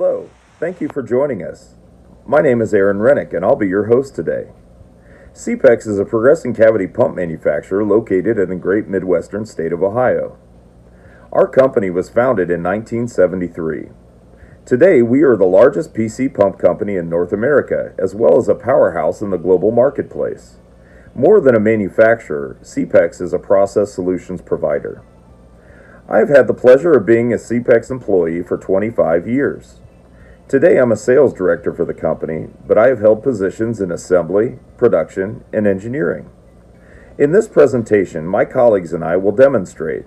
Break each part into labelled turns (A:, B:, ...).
A: Hello, thank you for joining us. My name is Aaron Rennick, and I'll be your host today. SEEPEX is a progressing cavity pump manufacturer located in the great Midwestern state of Ohio. Our company was founded in 1973. Today, we are the largest PC pump company in North America, as well as a powerhouse in the global marketplace. More than a manufacturer, SEEPEX is a process solutions provider. I have had the pleasure of being a SEEPEX employee for 25 years. Today I'm a sales director for the company, but I have held positions in assembly, production, and engineering. In this presentation, my colleagues and I will demonstrate: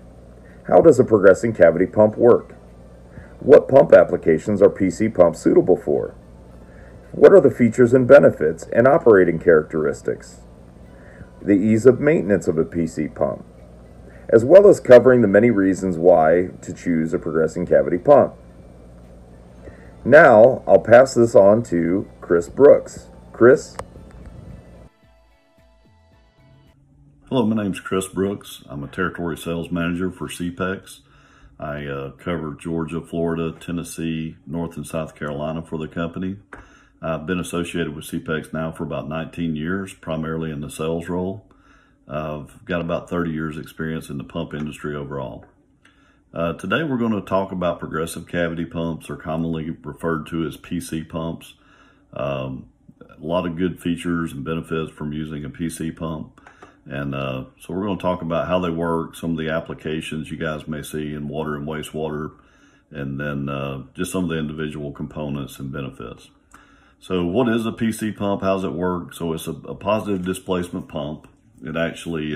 A: how does a progressing cavity pump work? What pump applications are PC pumps suitable for? What are the features and benefits and operating characteristics? The ease of maintenance of a PC pump, as well as covering the many reasons why to choose a progressing cavity pump. Now, I'll pass this on to Chris Brooks. Chris?
B: Hello, my name's Chris Brooks. I'm a territory sales manager for SEEPEX. I cover Georgia, Florida, Tennessee, North and South Carolina for the company. I've been associated with SEEPEX now for about 19 years, primarily in the sales role. I've got about 30 years experience in the pump industry overall. Today we're going to talk about progressive cavity pumps, or commonly referred to as PC pumps. A lot of good features and benefits from using a PC pump. And so we're going to talk about how they work, some of the applications you guys may see in water and wastewater, and then just some of the individual components and benefits. So what is a PC pump? How does it work? So it's a positive displacement pump. It actually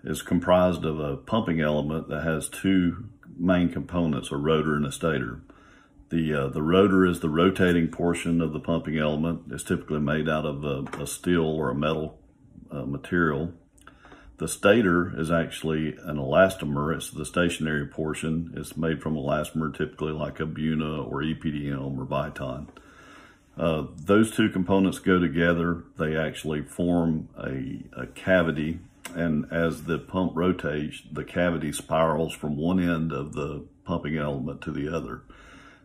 B: is comprised of a pumping element that has two main components, a rotor and a stator. The rotor is the rotating portion of the pumping element. It's typically made out of a steel or a metal material. The stator is actually an elastomer. It's the stationary portion. It's made from elastomer, typically like a Buna or EPDM or Viton. Those two components go together. They actually form a cavity, and as the pump rotates, the cavity spirals from one end of the pumping element to the other.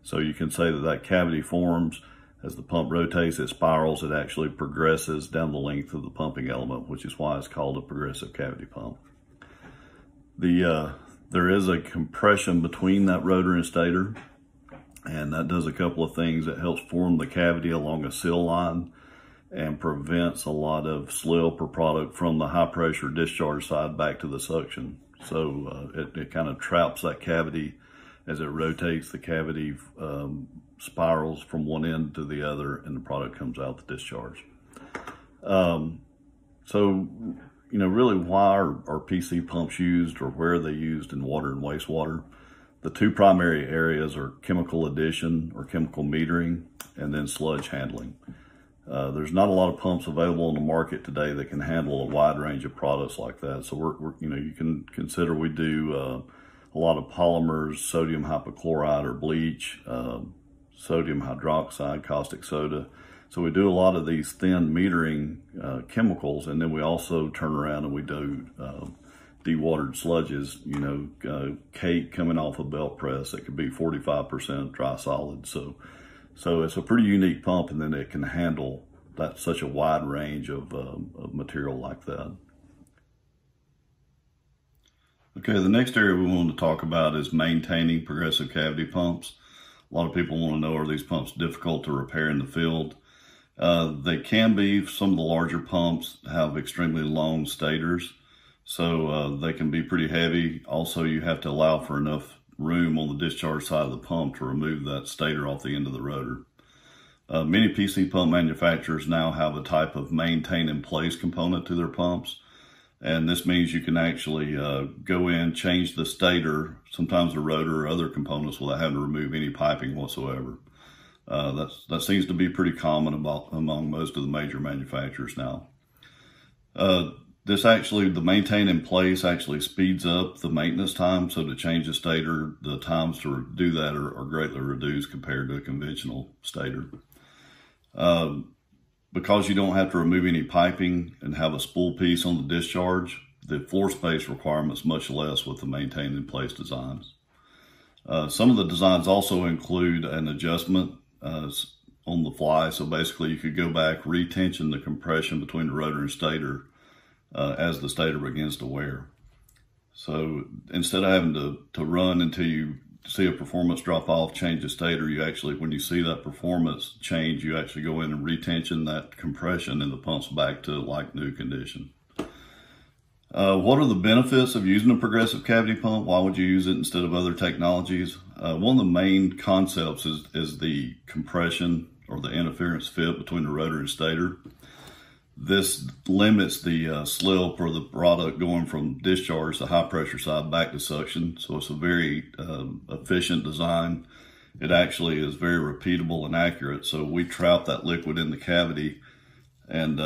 B: So you can say that cavity forms as the pump rotates, it spirals, it actually progresses down the length of the pumping element, which is why it's called a progressive cavity pump. There is a compression between that rotor and stator, and that does a couple of things. It helps form the cavity along a seal line and prevents a lot of slip or product from the high pressure discharge side back to the suction. So it kind of traps that cavity as it rotates. The cavity spirals from one end to the other, and the product comes out the discharge. So, really, why are PC pumps used, or where are they used in water and wastewater? The two primary areas are chemical addition or chemical metering, and then sludge handling. There's not a lot of pumps available on the market today that can handle a wide range of products like that. So you can consider we do a lot of polymers, sodium hypochlorite or bleach, sodium hydroxide, caustic soda. So we do a lot of these thin metering chemicals, and then we also turn around and we do dewatered sludges, cake coming off a belt press that could be 45% dry solid. So it's a pretty unique pump, and then it can handle such a wide range of material like that. Okay, the next area we want to talk about is maintaining progressive cavity pumps. A lot of people want to know, are these pumps difficult to repair in the field? They can be. Some of the larger pumps have extremely long stators, so they can be pretty heavy. Also, you have to allow for enough room on the discharge side of the pump to remove that stator off the end of the rotor. Many PC pump manufacturers now have a type of maintain in place component to their pumps. And this means you can actually go in, change the stator, sometimes the rotor or other components, without having to remove any piping whatsoever. That seems to be pretty common among most of the major manufacturers now. The maintain in place actually speeds up the maintenance time. So to change the stator, the times to do that are greatly reduced compared to a conventional stator. Because you don't have to remove any piping and have a spool piece on the discharge, the floor space requirement's much less with the maintain in place designs. Some of the designs also include an adjustment on the fly. So basically you could go back, retension the compression between the rotor and stator as the stator begins to wear. So instead of having to run until you see a performance drop off, change the stator, you actually, when you see that performance change, you actually go in and retension that compression and the pump's back to like new condition. What are the benefits of using a progressive cavity pump? Why would you use it instead of other technologies? One of the main concepts is the compression or the interference fit between the rotor and stator. This limits the slip or the product going from discharge, the high pressure side, back to suction. So it's a very efficient design. It actually is very repeatable and accurate. So we trap that liquid in the cavity, and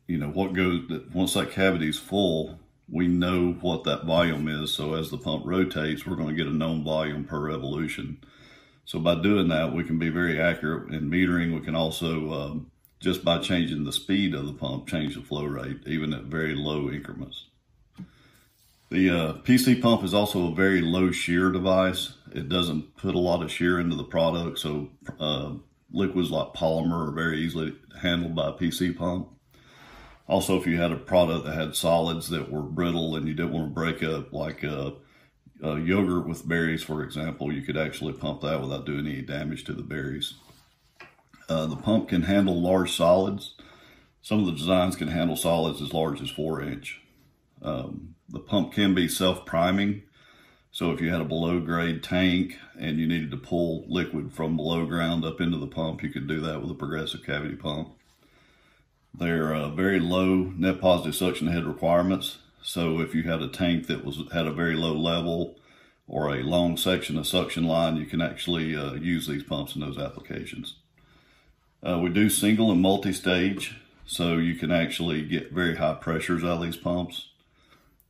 B: you know what goes, once that cavity is full, we know what that volume is. So as the pump rotates, we're going to get a known volume per revolution. So by doing that, we can be very accurate in metering. We can also just by changing the speed of the pump, change the flow rate, even at very low increments. The PC pump is also a very low shear device. It doesn't put a lot of shear into the product, so liquids like polymer are very easily handled by a PC pump. Also, if you had a product that had solids that were brittle and you didn't want to break up, like yogurt with berries, for example, you could actually pump that without doing any damage to the berries. The pump can handle large solids. Some of the designs can handle solids as large as 4-inch. The pump can be self-priming. So if you had a below grade tank and you needed to pull liquid from below ground up into the pump, you could do that with a progressive cavity pump. They're very low net positive suction head requirements. So if you had a tank that had a very low level or a long section of suction line, you can actually use these pumps in those applications. We do single and multi-stage, so you can actually get very high pressures out of these pumps.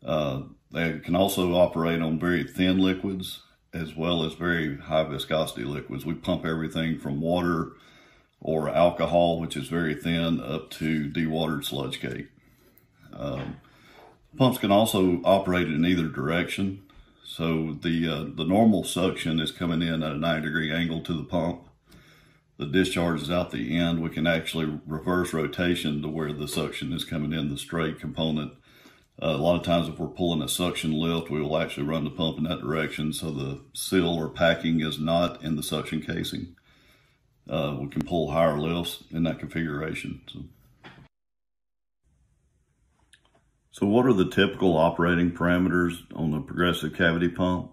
B: They can also operate on very thin liquids as well as very high viscosity liquids. We pump everything from water or alcohol, which is very thin, up to dewatered sludge cake. Pumps can also operate in either direction. So the normal suction is coming in at a 90-degree angle to the pump. The discharge is out the end. We can actually reverse rotation to where the suction is coming in the straight component. A lot of times if we're pulling a suction lift, we will actually run the pump in that direction so the seal or packing is not in the suction casing. We can pull higher lifts in that configuration. So what are the typical operating parameters on the progressive cavity pump?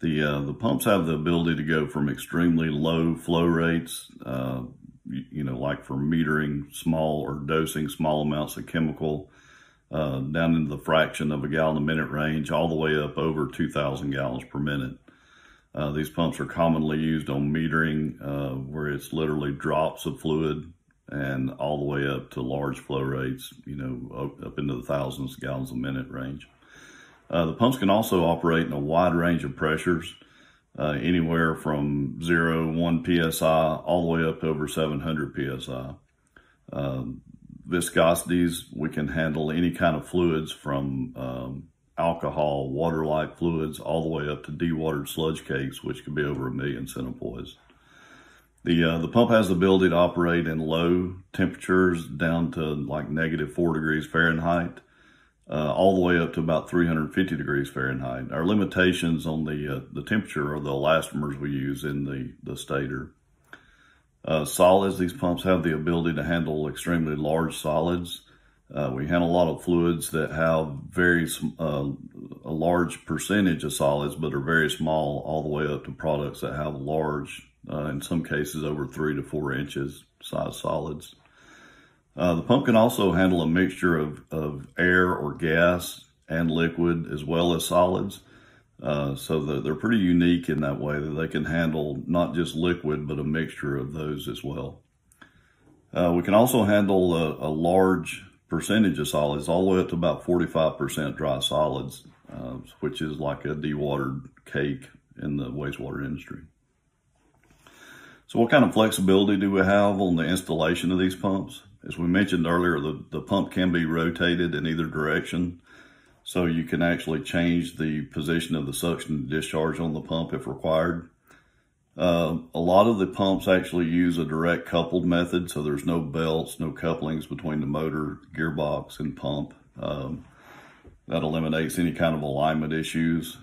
B: The pumps have the ability to go from extremely low flow rates, you know, like for metering small or dosing small amounts of chemical, down into the fraction of a gallon a minute range, all the way up over 2,000 gallons per minute. These pumps are commonly used on metering, where it's literally drops of fluid, and all the way up to large flow rates, you know, up into the thousands of gallons a minute range. The pumps can also operate in a wide range of pressures, anywhere from 1 PSI all the way up to over 700 PSI. Viscosities, we can handle any kind of fluids from alcohol, water-like fluids, all the way up to dewatered sludge cakes, which can be over 1 million centipoise. The pump has the ability to operate in low temperatures down to like -4 degrees Fahrenheit, all the way up to about 350 degrees Fahrenheit. Our limitations on the temperature are the elastomers we use in the stator. Solids, these pumps have the ability to handle extremely large solids. We handle a lot of fluids that have a large percentage of solids, but are very small, all the way up to products that have large, in some cases over 3 to 4 inches size solids. The pump can also handle a mixture of air or gas and liquid as well as solids. So they're pretty unique in that way, that they can handle not just liquid, but a mixture of those as well. We can also handle a large percentage of solids, all the way up to about 45% dry solids, which is like a dewatered cake in the wastewater industry. So what kind of flexibility do we have on the installation of these pumps? As we mentioned earlier, the pump can be rotated in either direction. So you can actually change the position of the suction discharge on the pump if required. A lot of the pumps actually use a direct coupled method, so there's no belts, no couplings between the motor, gearbox, and pump. That eliminates any kind of alignment issues.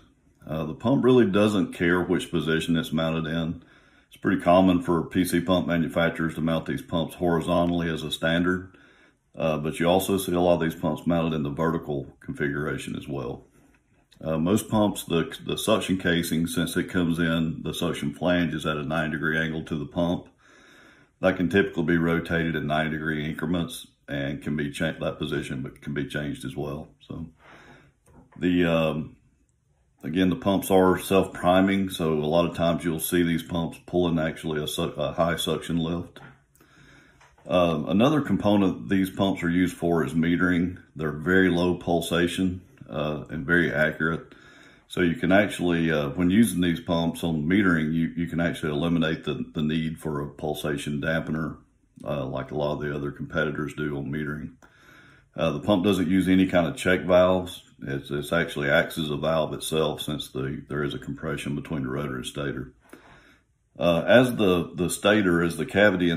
B: The pump really doesn't care which position it's mounted in. It's pretty common for PC pump manufacturers to mount these pumps horizontally as a standard, but you also see a lot of these pumps mounted in the vertical configuration as well. Most pumps, the suction casing, since it comes in, the suction flange is at a 90-degree angle to the pump. That can typically be rotated in 90-degree increments and can be changed, that position, but can be changed as well. So again, the pumps are self-priming, so a lot of times you'll see these pumps pulling actually a high suction lift. Another component these pumps are used for is metering. They're very low pulsation and very accurate. So you can actually, when using these pumps on metering, you can actually eliminate the need for a pulsation dampener like a lot of the other competitors do on metering. The pump doesn't use any kind of check valves. It actually acts as a valve itself, since there is a compression between the rotor and stator. As the cavity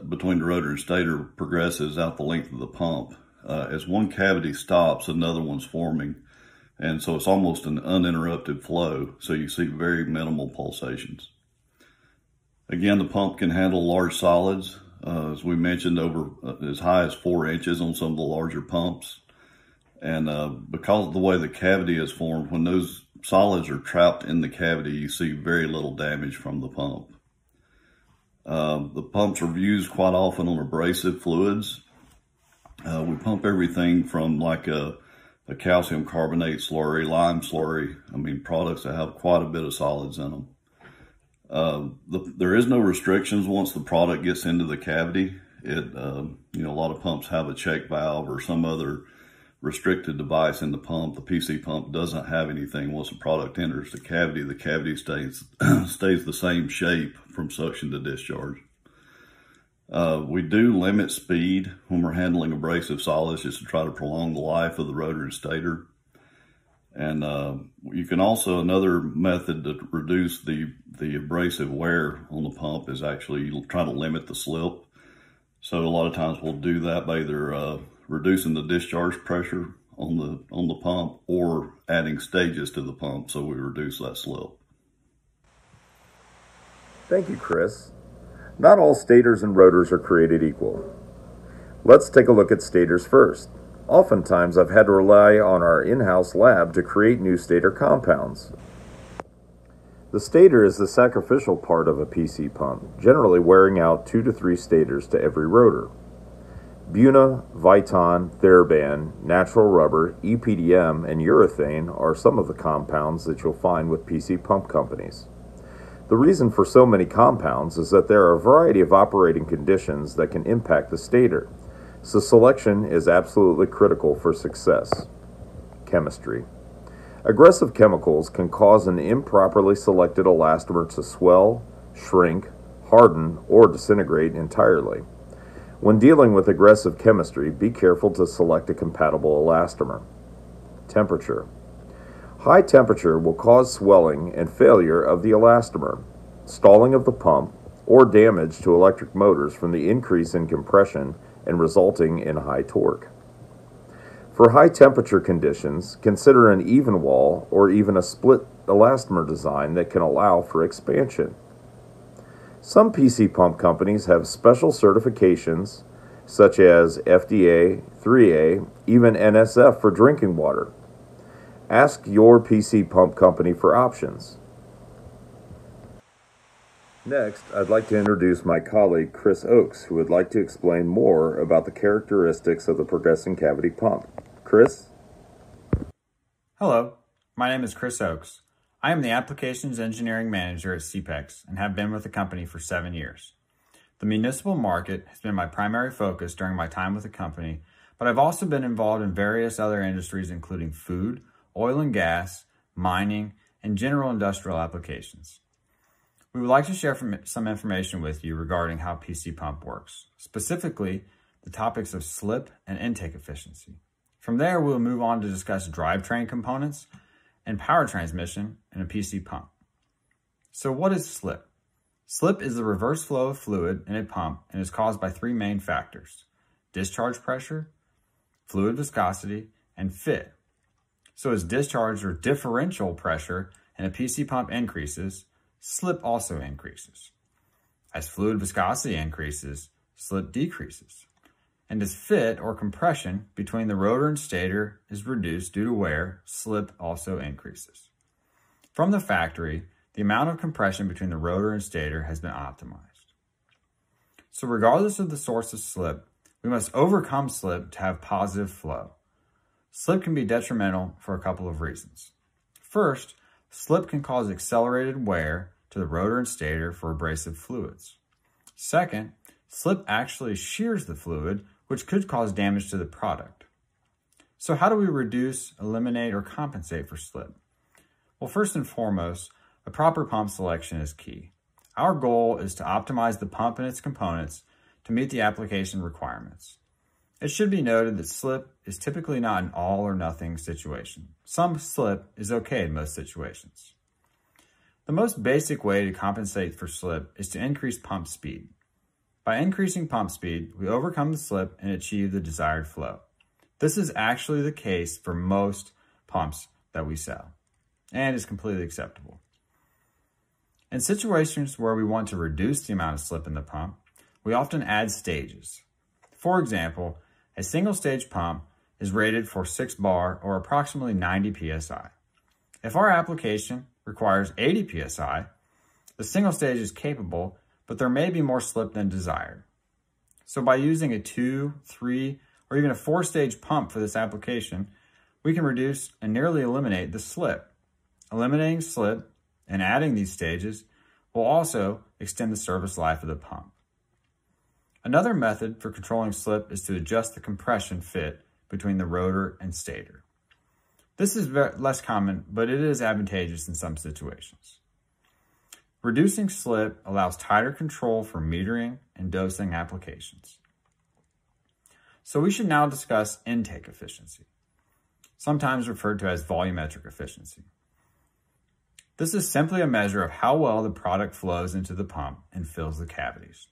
B: between the rotor and stator progresses out the length of the pump, as one cavity stops, another one's forming. And so it's almost an uninterrupted flow, so you see very minimal pulsations. Again, the pump can handle large solids, as we mentioned, over as high as 4 inches on some of the larger pumps. And because of the way the cavity is formed, when those solids are trapped in the cavity, you see very little damage from the pump. The pumps are used quite often on abrasive fluids. We pump everything from like a calcium carbonate slurry, lime slurry. I mean, products that have quite a bit of solids in them. There is no restrictions once the product gets into the cavity. A lot of pumps have a check valve or some other restricted device in the pump. The PC pump doesn't have anything. Once the product enters the cavity stays the same shape from suction to discharge. We do limit speed when we're handling abrasive solids, just to try to prolong the life of the rotor and stator. And you can also, another method to reduce the abrasive wear on the pump is actually try to limit the slip. So a lot of times we'll do that by either reducing the discharge pressure on the pump or adding stages to the pump so we reduce that slip.
A: Thank you, Chris. Not all stators and rotors are created equal. Let's take a look at stators first. Oftentimes I've had to rely on our in-house lab to create new stator compounds. The stator is the sacrificial part of a PC pump, generally wearing out 2 to 3 stators to every rotor. Buna, Viton, Theraban, natural rubber, EPDM, and urethane are some of the compounds that you'll find with PC pump companies. The reason for so many compounds is that there are a variety of operating conditions that can impact the stator, so selection is absolutely critical for success. Chemistry. Aggressive chemicals can cause an improperly selected elastomer to swell, shrink, harden, or disintegrate entirely. When dealing with aggressive chemistry, be careful to select a compatible elastomer. Temperature. High temperature will cause swelling and failure of the elastomer, stalling of the pump, or damage to electric motors from the increase in compression and resulting in high torque. For high temperature conditions, consider an even wall or even a split elastomer design that can allow for expansion. Some PC pump companies have special certifications such as FDA, 3A, even NSF for drinking water. Ask your PC pump company for options. Next, I'd like to introduce my colleague Chris Oakes, who would like to explain more about the characteristics of the progressing cavity pump. Chris?
C: Hello, my name is Chris Oakes. I am the Applications Engineering Manager at SEEPEX and have been with the company for 7 years. The municipal market has been my primary focus during my time with the company, but I've also been involved in various other industries including food, oil and gas, mining, and general industrial applications. We would like to share some information with you regarding how PC pump works, specifically the topics of slip and intake efficiency. From there, we'll move on to discuss drivetrain components and power transmission in a PC pump. So what is slip? Slip is the reverse flow of fluid in a pump and is caused by three main factors: discharge pressure, fluid viscosity, and fit. So as discharge or differential pressure in a PC pump increases, slip also increases. As fluid viscosity increases, slip decreases. And as fit or compression between the rotor and stator is reduced due to wear, slip also increases. From the factory, the amount of compression between the rotor and stator has been optimized. So regardless of the source of slip, we must overcome slip to have positive flow. Slip can be detrimental for a couple of reasons. First, slip can cause accelerated wear to the rotor and stator for abrasive fluids. Second, slip actually shears the fluid, which could cause damage to the product. So how do we reduce, eliminate, or compensate for slip? Well, first and foremost, a proper pump selection is key. Our goal is to optimize the pump and its components to meet the application requirements. It should be noted that slip is typically not an all or nothing situation. Some slip is okay in most situations. The most basic way to compensate for slip is to increase pump speed. By increasing pump speed, we overcome the slip and achieve the desired flow. This is actually the case for most pumps that we sell, and is completely acceptable. In situations where we want to reduce the amount of slip in the pump, we often add stages. For example, a single stage pump is rated for 6 bar or approximately 90 psi. If our application requires 80 psi, the single stage is capable, but there may be more slip than desired. So by using a 2, 3, or even a 4-stage pump for this application, we can reduce and nearly eliminate the slip. Eliminating slip and adding these stages will also extend the service life of the pump. Another method for controlling slip is to adjust the compression fit between the rotor and stator. This is less common, but it is advantageous in some situations. Reducing slip allows tighter control for metering and dosing applications. So we should now discuss intake efficiency, sometimes referred to as volumetric efficiency. This is simply a measure of how well the product flows into the pump and fills the cavities.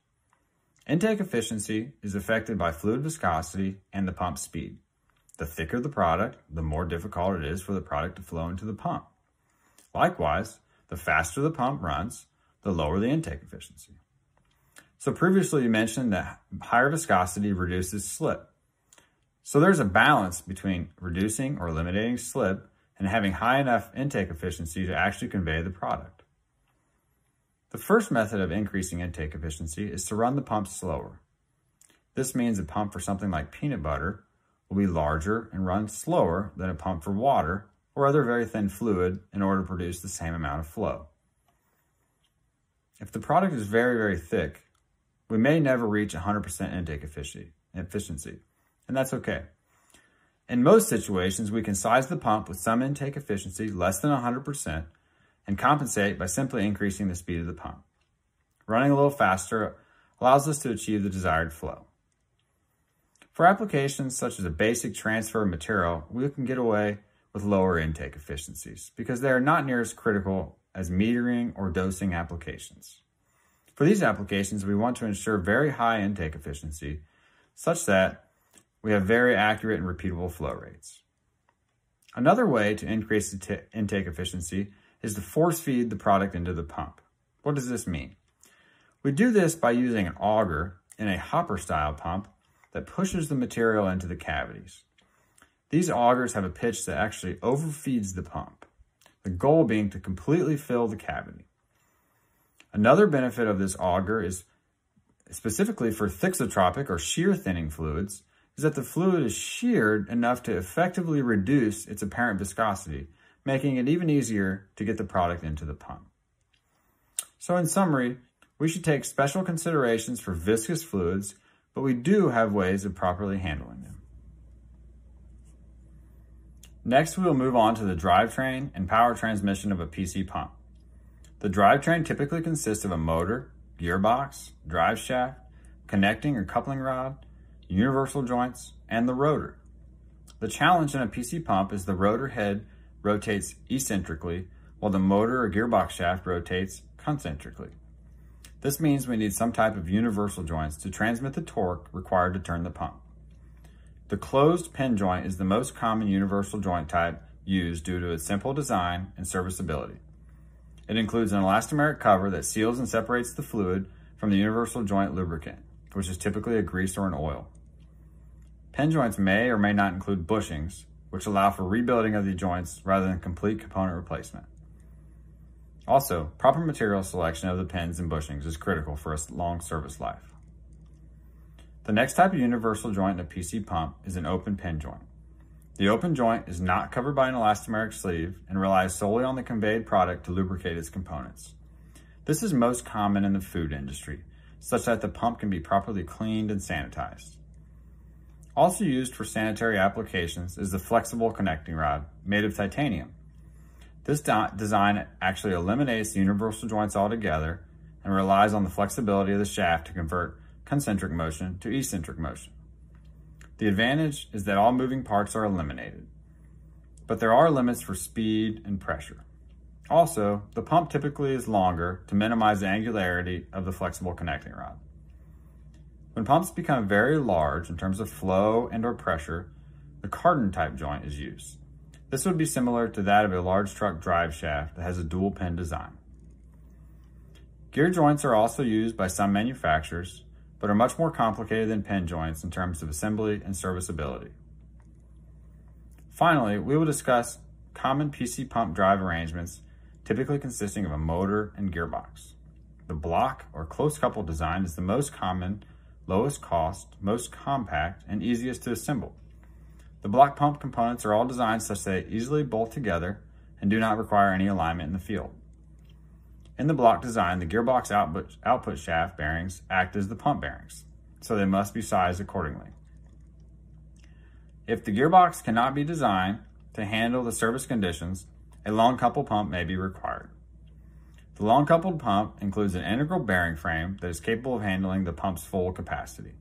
C: Intake efficiency is affected by fluid viscosity and the pump speed. The thicker the product, the more difficult it is for the product to flow into the pump. Likewise, the faster the pump runs, the lower the intake efficiency. So previously you mentioned that higher viscosity reduces slip. So there's a balance between reducing or eliminating slip and having high enough intake efficiency to actually convey the product. The first method of increasing intake efficiency is to run the pump slower. This means a pump for something like peanut butter will be larger and run slower than a pump for water or other very thin fluid in order to produce the same amount of flow. If the product is very, very thick, we may never reach 100% intake efficiency, and that's okay. In most situations, we can size the pump with some intake efficiency less than 100% and compensate by simply increasing the speed of the pump. Running a little faster allows us to achieve the desired flow. For applications such as a basic transfer of material, we can get away with lower intake efficiencies because they are not near as critical as metering or dosing applications. For these applications, we want to ensure very high intake efficiency such that we have very accurate and repeatable flow rates. Another way to increase the intake efficiency is to force feed the product into the pump. What does this mean? We do this by using an auger in a hopper style pump that pushes the material into the cavities. These augers have a pitch that actually overfeeds the pump, the goal being to completely fill the cavity. Another benefit of this auger is specifically for thixotropic or shear thinning fluids is that the fluid is sheared enough to effectively reduce its apparent viscosity, making it even easier to get the product into the pump. So in summary, we should take special considerations for viscous fluids, but we do have ways of properly handling them. Next, we will move on to the drivetrain and power transmission of a PC pump. The drivetrain typically consists of a motor, gearbox, drive shaft, connecting or coupling rod, universal joints, and the rotor. The challenge in a PC pump is the rotor head rotates eccentrically, while the motor or gearbox shaft rotates concentrically. This means we need some type of universal joints to transmit the torque required to turn the pump. The closed pin joint is the most common universal joint type used due to its simple design and serviceability. It includes an elastomeric cover that seals and separates the fluid from the universal joint lubricant, which is typically a grease or an oil. Pin joints may or may not include bushings, which allow for rebuilding of the joints rather than complete component replacement. Also, proper material selection of the pins and bushings is critical for a long service life. The next type of universal joint in a PC pump is an open pin joint. The open joint is not covered by an elastomeric sleeve and relies solely on the conveyed product to lubricate its components. This is most common in the food industry, such that the pump can be properly cleaned and sanitized. Also used for sanitary applications is the flexible connecting rod made of titanium. This design actually eliminates the universal joints altogether and relies on the flexibility of the shaft to convert concentric motion to eccentric motion. The advantage is that all moving parts are eliminated, but there are limits for speed and pressure. Also, the pump typically is longer to minimize the angularity of the flexible connecting rod. When pumps become very large in terms of flow and/or pressure, the cardan type joint is used. This would be similar to that of a large truck drive shaft that has a dual pin design. Gear joints are also used by some manufacturers, but are much more complicated than pin joints in terms of assembly and serviceability. Finally, we will discuss common PC pump drive arrangements, typically consisting of a motor and gearbox. The block or close couple design is the most common, lowest cost, most compact, and easiest to assemble. The block pump components are all designed such that they easily bolt together and do not require any alignment in the field. In the block design, the gearbox output shaft bearings act as the pump bearings, so they must be sized accordingly. If the gearbox cannot be designed to handle the service conditions, a long couple pump may be required. The long coupled pump includes an integral bearing frame that is capable of handling the pump's full capacity.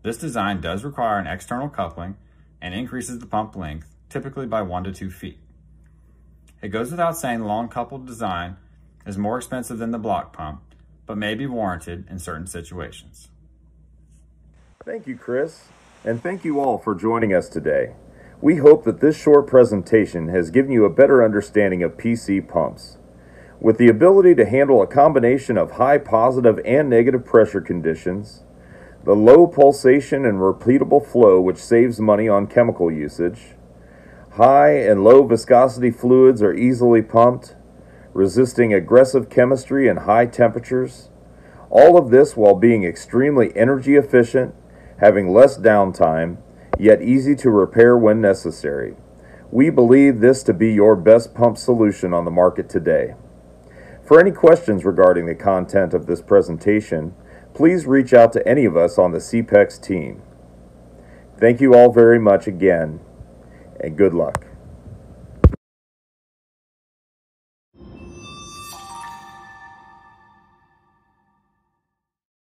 C: This design does require an external coupling and increases the pump length, typically by 1 to 2 feet. It goes without saying the long coupled design is more expensive than the block pump, but may be warranted in certain situations.
A: Thank you, Chris, and thank you all for joining us today. We hope that this short presentation has given you a better understanding of PC pumps. With the ability to handle a combination of high positive and negative pressure conditions, the low pulsation and repeatable flow which saves money on chemical usage, high and low viscosity fluids are easily pumped, resisting aggressive chemistry and high temperatures, all of this while being extremely energy efficient, having less downtime, yet easy to repair when necessary. We believe this to be your best pump solution on the market today. For any questions regarding the content of this presentation, please reach out to any of us on the SEEPEX team. Thank you all very much again, and good luck.